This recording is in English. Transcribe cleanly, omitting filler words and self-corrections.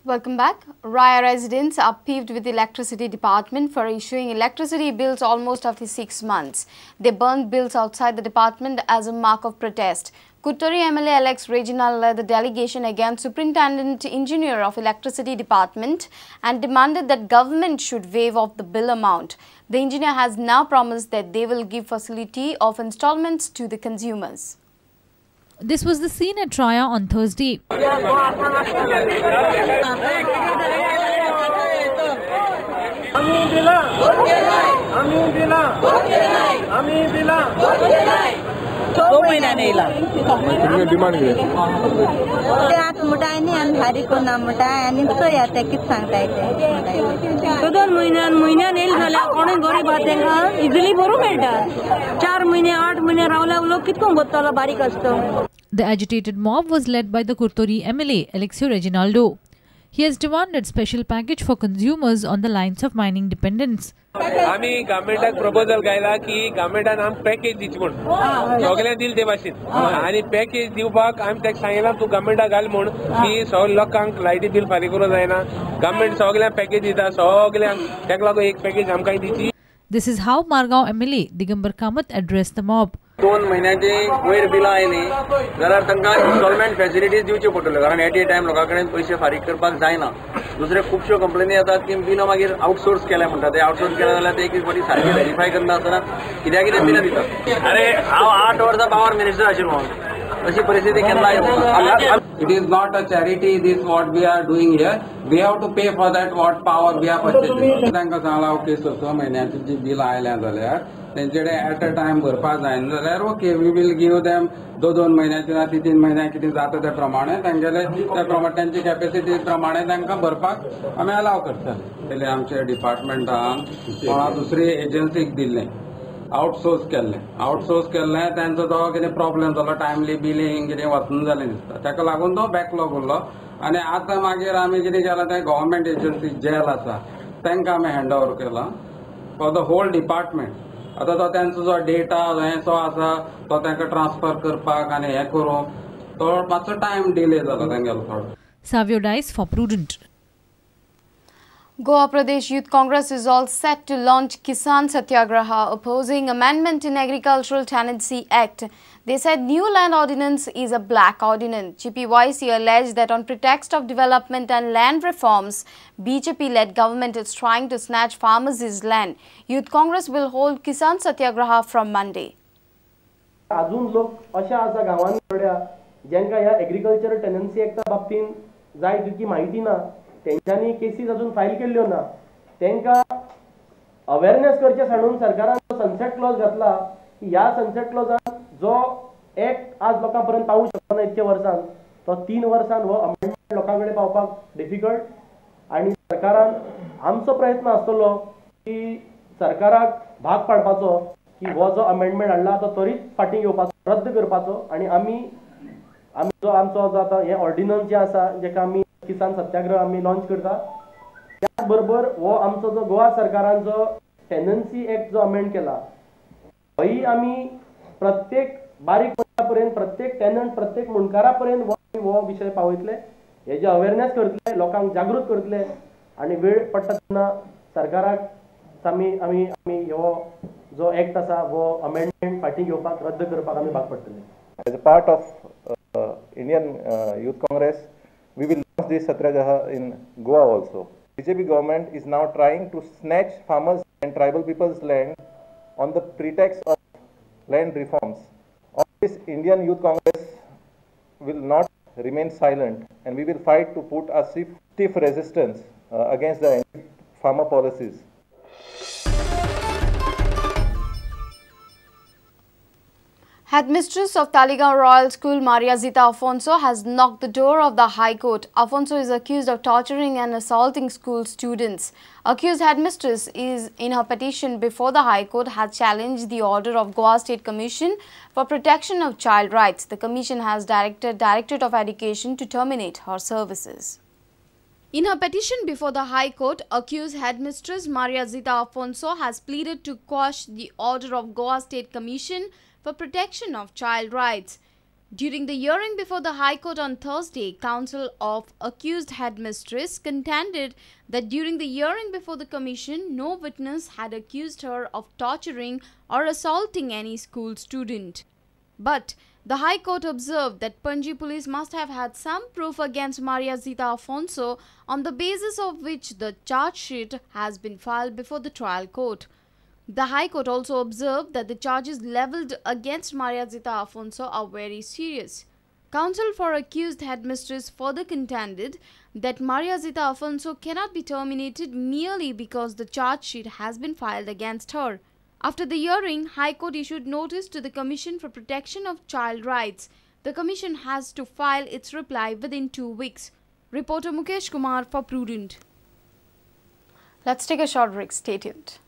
Welcome back. Raia residents are peeved with the electricity department for issuing electricity bills almost every 6 months. They burned bills outside the department as a mark of protest. Kutturi MLA Alex Reginald led the delegation against Superintendent Engineer of Electricity Department and demanded that government should waive off the bill amount. The engineer has now promised that they will give facility of installments to the consumers. This was the scene at Raia on Thursday. The agitated mob was led by the Kutturi MLA Alex Reginaldo. He has demanded special package for consumers on the lines of mining dependents. आम्ही गव्हर्नमेंटाक proposal घायला की गव्हर्नमेंटान आमकां package दिवची म्हूण सगळ्यांक दिल ते भाशेन आनी पॅकेज दिवपाक आमी ताका सांगलां तूं गव्हर्नमेंटाक घाल म्हूण की सगळ्या लोकांक लायटी बिल फारीक करूंक जायना गव्हर्नमेंट सगळ्यांक पॅकेज दिता सगळ्यांक ताका लागून एक पॅकेज आमकां दिवची. This is how Margaon MLA Digambar Kamath addressed the mob. 2 महिन्याची वयर बिलां आयली जाल्यार तांकां इन्स्टॉलमेंट फॅसिलिटीज दिवच्यो पडटल्यो कारण एट ए टायम लोकां कडेन पयशे फारीक करपाक जायना. दुसरे खुबश्यो कंप्लेनी येतात की बिलां मागीर आउटसोर्स केल्या म्हणटा ते आउटसोर्स केल्या जाल्यार ते एक फावटी सारकी व्हेरीफाय करना आसतना कित्याक कितें बिलां दितात. अरे हांव 8 वर्सां पावर मिनिस्टर आशिल्लो अशी परिस्थिती केन्ना येवं. It is not a charity, this what we are doing here. We have to pay for that what power we are purchasing. तांकां सांगलां ओके 6 म्हयन्याची जी बिल आयल्या जाल्यार तेंचेडे एट अ टायम भरपाक जायना जाल्यार okay we will give them 2 म्हयन्याची ना 3 म्हयन्याक कितें जाता ते प्रमाणे तांगेले त्या प्रमाणे तांची कॅपेसिटी प्रमाणे तांकां भरपाक आमी अलाव करतले. पयलीं आमच्या डिपार्टमेंटान कोणा दुसरी एजन्सीक दिल्लें आउटसोर्स केल्लें तांचो तो कितें प्रॉब्लेम जालो टायमली बिलींग कितें वचना जालें दिसता ताका लागून तो बॅकलॉग उरलो आनी आतां मागीर आमी कितें केलां तें गव्हर्नमेंट एजन्सी जेल आसा तांकां आमी हँड ओवर केला फॉर द होल डिपार्टमेंट. आतां तो तांचो जो डेटा हेचो आसा तो तांकां ट्रान्सफर करपाक आनी हें करूंक तो मातसो टायम डिले जालो तांगेलो थोडो. Savio Dice for Prudent. Goa Pradesh Youth Congress is all set to launch KISSAN SATYAGRAHA opposing amendment in Agricultural Tenancy Act. They said new land ordinance is a black ordinance. GPYC alleged that on pretext of development and land reforms, BJP-led government is trying to snatch farmers' land. Youth Congress will hold KISSAN SATYAGRAHA from Monday. अजून लोक अशा आसा गांवांनी थोड्या ज्यांका ह्या agriculture tenancy एक्टा बाबतीन जाय तितकी माहिती ना तेंच्यांनी केसीस अजून फायल केल्ल्यो ना तेंकां अवेरनेस करचे सांडून सरकारान सनसेट क्लॉज घातला की ह्या सनसेट क्लॉजान जो एक्ट आज लोकां पर्यंत पावूंक शकना इतके वर्सान तो 3 वर्सान हो अमेंडमेंट लोकां कडेन पावपाक डिफिकल्ट आनी सरकारान आमचो प्रयत्न आसतलो की सरकाराक भाग पाडपाचो की हो जो अमेंडमेंट हाडला तो त्वरीत फाटीं घेवपाचो रद्द करपाचो आनी आमी जो आमचो जो आतां हें ऑर्डिनन्स जें आसा जेका आमी किसान सत्याग्रह आमी लॉन्च करता त्याच बरोबर हो आमचो जो गोवा सरकारान जो टेनन्सी एक्ट जो अमेंड केला होय आमी प्रत्येक बारीक मनशा पर्यंत प्रत्येक टेनंट प्रत्येक मुणकारा पर्यंत हो विशय पावयतले हेजे अवेरनेस करतले लोकांक जागृत करतले आनी वेळ पडटा तेन्ना सरकाराक आमी हो जो एक्ट आसा हो अमेंडमेंट फाटीं घेवपाक रद्द करपाक आमी भाग पडटले. As a part of Indian Youth Congress, we will launch this Satyagraha in Goa also. BJP government is now trying to snatch farmers and tribal people's land on the pretext of land reforms. On this, Indian Youth Congress will not remain silent and we will fight to put a stiff resistance against the farmer policies. Headmistress of Taligaon Royal School, Maria Zita Afonso, has knocked the door of the High Court. Afonso is accused of torturing and assaulting school students. Accused headmistress is in her petition before the High Court has challenged the order of Goa State Commission for Protection of Child Rights. The commission has directed Directorate of Education to terminate her services. In her petition before the High Court, accused headmistress Maria Zita Afonso has pleaded to quash the order of Goa State Commission for Protection of Child Rights. During the hearing before the High Court on Thursday, counsel of accused headmistress contended that during the hearing before the commission, no witness had accused her of torturing or assaulting any school student. But the High Court observed that Panji police must have had some proof against Maria Zita Afonso, on the basis of which the charge sheet has been filed before the trial court. The High Court also observed that the charges levelled against Maria Zita Afonso are very serious. Counsel for accused headmistress further contended that Maria Zita Afonso cannot be terminated merely because the charge sheet has been filed against her. After the hearing, High Court issued notice to the Commission for Protection of Child Rights. The Commission has to file its reply within 2 weeks. Reporter Mukesh Kumar for Prudent. Let's take a short break. Stay tuned.